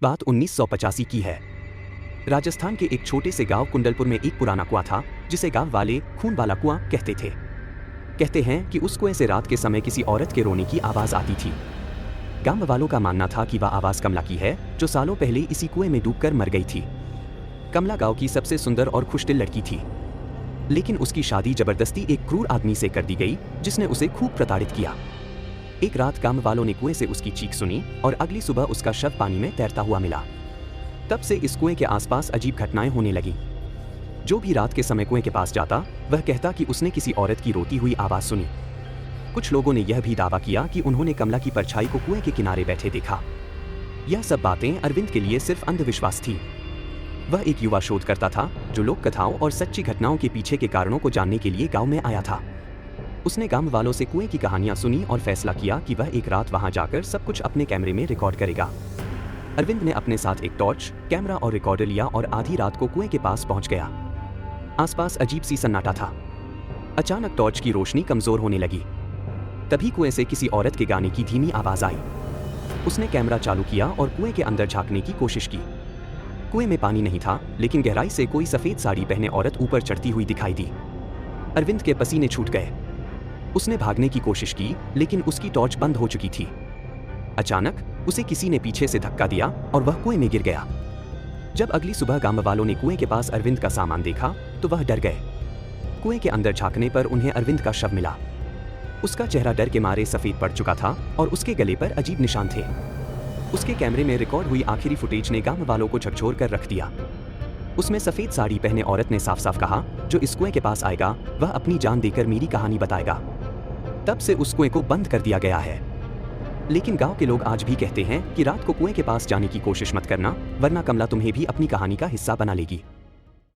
बात 1985 की है। राजस्थान के एक छोटे से गांव कुंडलपुर में एक पुराना कुआं था, जिसे गांव वाले खून वाला कुआं कहते थे। कहते हैं कि उस कुएं से रात के समय किसी औरत के रोने की आवाज आती थी। गांव वालों का मानना था कि वह आवाज कमला की है, जो सालों पहले इसी कुएं में डूबकर मर गई थी। कमला गांव की सबसे सुंदर और खुशदिल लड़की थी, लेकिन उसकी शादी जबरदस्ती एक क्रूर आदमी से कर दी गई, जिसने उसे खूब प्रताड़ित किया। एक रात गांव वालों ने कुएं से उसकी चीख सुनी और अगली सुबह उसका शव पानी में तैरता हुआ मिला। तब से इस कुएं के आसपास अजीब घटनाएं होने लगीं। जो भी रात के समय कुएं के पास जाता, वह कहता कि उसने किसी औरत की रोती हुई आवाज सुनी। कुछ लोगों ने यह भी दावा किया कि उन्होंने कमला की परछाई को कुएं के किनारे बैठे देखा। यह सब बातें अरविंद के लिए सिर्फ अंधविश्वास थी। वह एक युवा शोधकर्ता था जो लोक कथाओं और सच्ची घटनाओं के पीछे के कारणों को जानने के लिए गांव में आया था। उसने गांव वालों से कुएं की कहानियां सुनी और फैसला किया कि वह एक रात वहां जाकर सब कुछ अपने कैमरे में रिकॉर्ड करेगा। अरविंद ने अपने साथ एक टॉर्च, कैमरा और रिकॉर्डर लिया और आधी रात को कुएं के पास पहुंच गया। आसपास अजीब सी सन्नाटा था। अचानक टॉर्च की रोशनी कमजोर होने लगी। तभी कुएं से किसी औरत के गाने की धीमी आवाज आई। उसने कैमरा चालू किया और कुएं के अंदर झांकने की कोशिश की। कुएं में पानी नहीं था, लेकिन गहराई से कोई सफेद साड़ी पहने औरत ऊपर चढ़ती हुई दिखाई दी। अरविंद के पसीने छूट गए। उसने भागने की कोशिश की, लेकिन उसकी टॉर्च बंद हो चुकी थी। अचानक उसे किसी ने पीछे से धक्का दिया और वह कुएं में गिर गया। जब अगली सुबह गांव वालों ने कुएं के पास अरविंद का सामान देखा, तो वह डर गए। कुएं के अंदर झांकने पर उन्हें अरविंद का शव मिला। उसका चेहरा डर के मारे सफेद पड़ चुका था और उसके गले पर अजीब निशान थे। उसके कैमरे में रिकॉर्ड हुई आखिरी फुटेज ने गांव वालों को झकझोर कर रख दिया। उसमें सफेद साड़ी पहने औरत ने साफ साफ कहा, जो इस कुएं के पास आएगा वह अपनी जान देकर मेरी कहानी बताएगा। तब से उस कुएं को बंद कर दिया गया है। लेकिन गांव के लोग आज भी कहते हैं कि रात को कुएं के पास जाने की कोशिश मत करना, वरना कमला तुम्हें भी अपनी कहानी का हिस्सा बना लेगी।